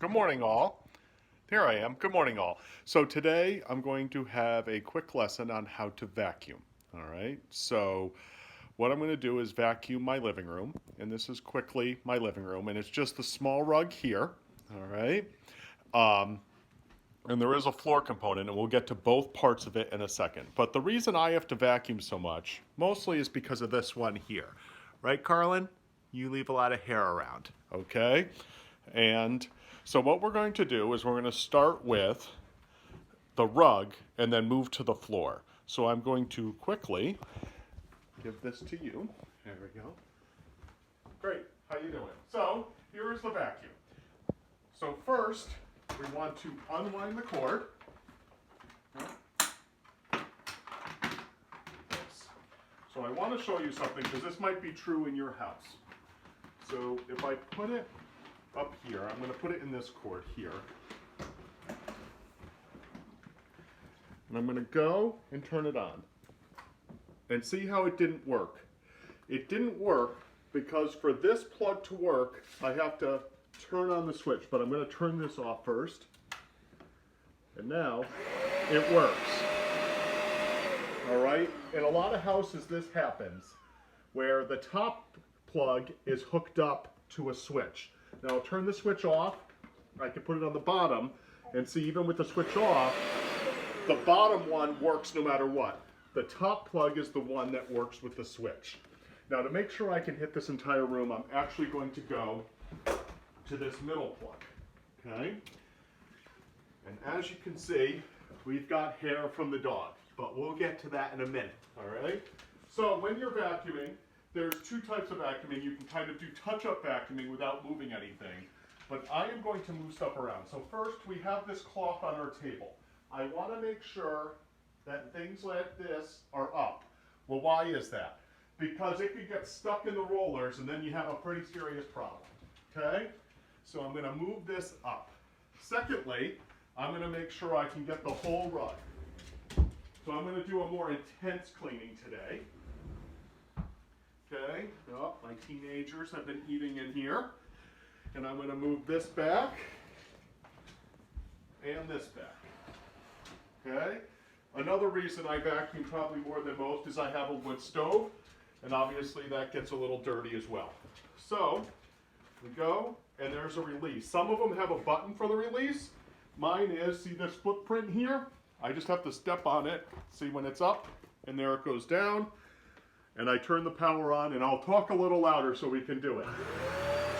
Good morning, all. Here I am. Good morning, all. So today I'm going to have a quick lesson on how to vacuum. All right. So what I'm going to do is vacuum my living room, and this is quickly my living room, and it's just the small rug here. All right. Um, and there is a floor component, and we'll get to both parts of it in a second. But the reason I have to vacuum so much, mostly is because of this one here. Right, Carlin? You leave a lot of hair around, okay? And so what we're going to do is we're going to start with the rug and then move to the floor. So I'm going to quickly give this to you. There we go. Great. How you doing? So here is the vacuum. So first, we want to unwind the cord. So I want to show you something because this might be true in your house. So if I put it up here, I'm going to put it in this cord here. And I'm going to go and turn it on. And see how it didn't work. It didn't work because for this plug to work, I have to turn on the switch. But I'm going to turn this off first. And now it works. All right? In a lot of houses, this happens where the top plug is hooked up to a switch. Now I'll turn the switch off. I can put it on the bottom and see even with the switch off, the bottom one works no matter what. The top plug is the one that works with the switch. Now to make sure I can hit this entire room, I'm actually going to go to this middle plug, okay? And as you can see, we've got hair from the dog, but we'll get to that in a minute, all right? So when you're vacuuming, there's two types of vacuuming. You can kind of do touch-up vacuuming without moving anything, but I am going to move stuff around. So first, we have this cloth on our table. I want to make sure that things like this are up. Well, why is that? Because it could get stuck in the rollers, and then you have a pretty serious problem, okay? So I'm going to move this up. Secondly, I'm going to make sure I can get the whole rug. So I'm going to do a more intense cleaning today. Okay, oh, my teenagers have been eating in here. And I'm going to move this back and this back. Okay? Another reason I vacuum probably more than most is I have a wood stove, and obviously that gets a little dirty as well. So, we go, and there's a release. Some of them have a button for the release. Mine is, see this footprint here? I just have to step on it, see when it's up, and there it goes down. And I turn the power on, and I'll talk a little louder so we can do it.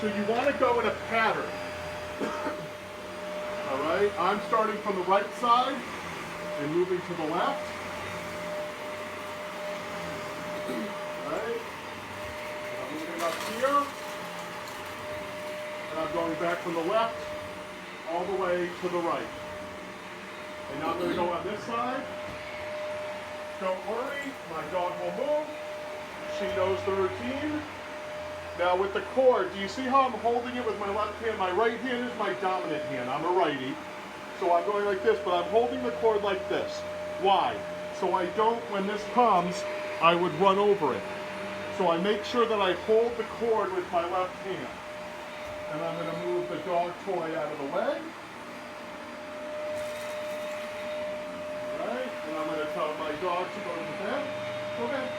So you want to go in a pattern. All right, I'm starting from the right side and moving to the left. All right, I'm moving up here, and I'm going back from the left all the way to the right. And now I'm going to go on this side. Don't worry, my dog will move. She knows the routine. Now with the cord, do you see how I'm holding it with my left hand? My right hand is my dominant hand. I'm a righty. So I'm going like this, but I'm holding the cord like this. Why? So I don't, when this comes, I would run over it. So I make sure that I hold the cord with my left hand. And I'm going to move the dog toy out of the way. Alright, and I'm going to tell my dog to go to bed. Go bed.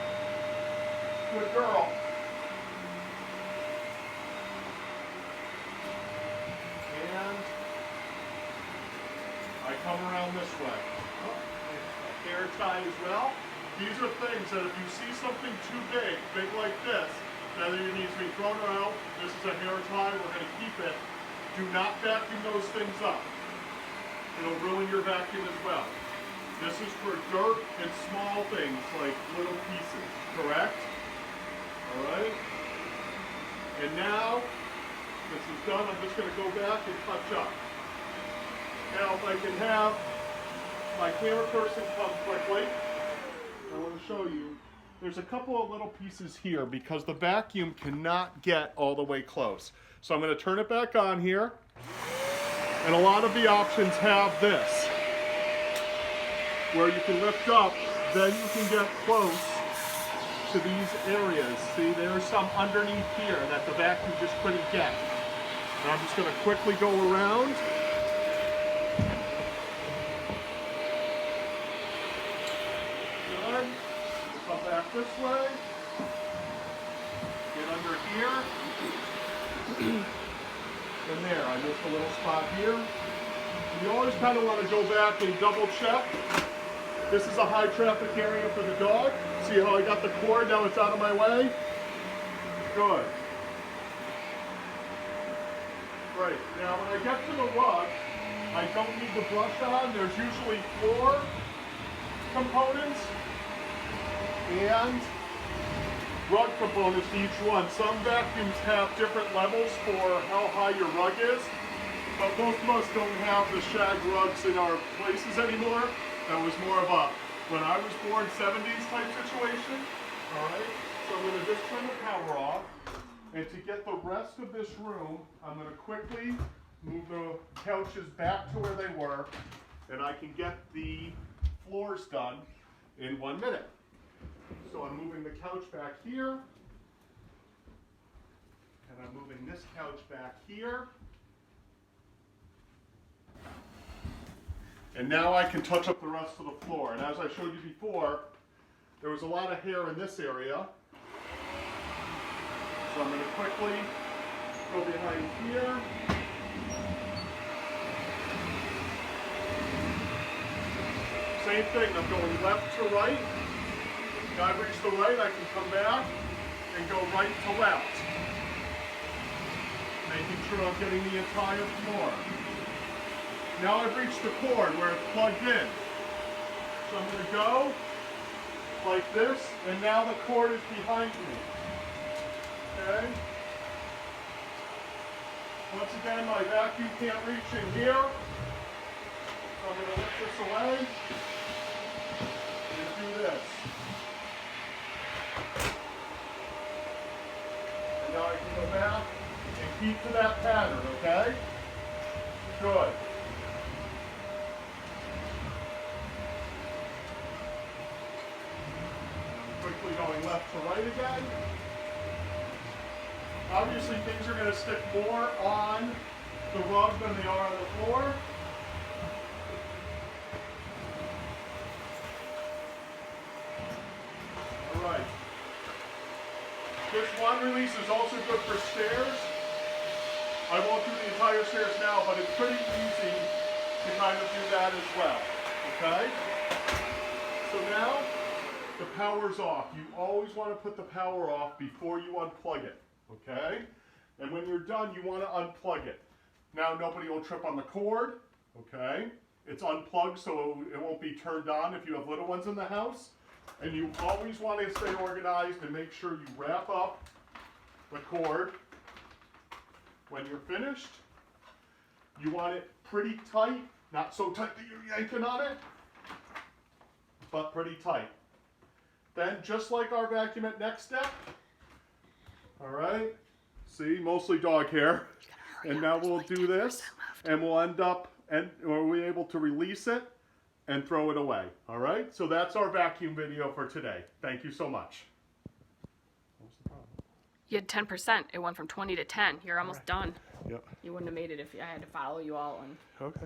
Good girl. And I come around this way. Oh, hair tie as well. These are things that if you see something too big like this, that either needs to be thrown out, this is a hair tie, we're going to keep it. Do not vacuum those things up. It'll ruin your vacuum as well. This is for dirt and small things like little pieces, correct? Alright? And now, this is done, I'm just going to go back and touch up. Now if I can have my camera person come quickly, I want to show you. There's a couple of little pieces here because the vacuum cannot get all the way close. So I'm going to turn it back on here. And a lot of the options have this, where you can lift up, then you can get close to these areas. See, there's some underneath here that the vacuum just couldn't get. And I'm just going to quickly go around. Good. Come back this way. Get under here. And there, I missed a little spot here. You always kind of want to go back and double check. This is a high traffic area for the dog. See how I got the cord, now it's out of my way? Good. Great. Now when I get to the rug, I don't need the brush on. There's usually floor components and rug components to each one. Some vacuums have different levels for how high your rug is, but most of us don't have the shag rugs in our places anymore. That was more of a, when I was born, 70s type situation. All right, so I'm going to just turn the power off. And to get the rest of this room, I'm going to quickly move the couches back to where they were, and I can get the floors done in 1 minute. So I'm moving the couch back here, and I'm moving this couch back here. And now I can touch up the rest of the floor. And as I showed you before, there was a lot of hair in this area. So I'm going to quickly go behind here. Same thing, I'm going left to right. Now I've reached the right, I can come back and go right to left. Making sure I'm getting the entire floor. Now I've reached the cord where it's plugged in. So I'm going to go like this, and now the cord is behind me. Okay? Once again, my vacuum can't reach in here. So I'm going to lift this away and do this. And now I can go back and keep to that pattern, okay? Good. Quickly going left to right again. Obviously things are going to stick more on the rug than they are on the floor. Alright. This wand release is also good for stairs. I won't do the entire stairs now, but it's pretty easy to kind of do that as well. Okay? So now, the power's off. You always want to put the power off before you unplug it, okay? And when you're done, you want to unplug it. Now nobody will trip on the cord, okay? It's unplugged so it won't be turned on if you have little ones in the house. And you always want to stay organized and make sure you wrap up the cord when you're finished. You want it pretty tight, not so tight that you're yanking on it, but pretty tight. Then, just like our vacuum at Next Step, all right, see, mostly dog hair, and now we'll do this, and we'll end up, and we're able to release it and throw it away, all right? So that's our vacuum video for today. Thank you so much. What was the problem? You had 10%. It went from 20 to 10. You're almost done. Yep. You wouldn't have made it if I had to follow you all. And, Okay.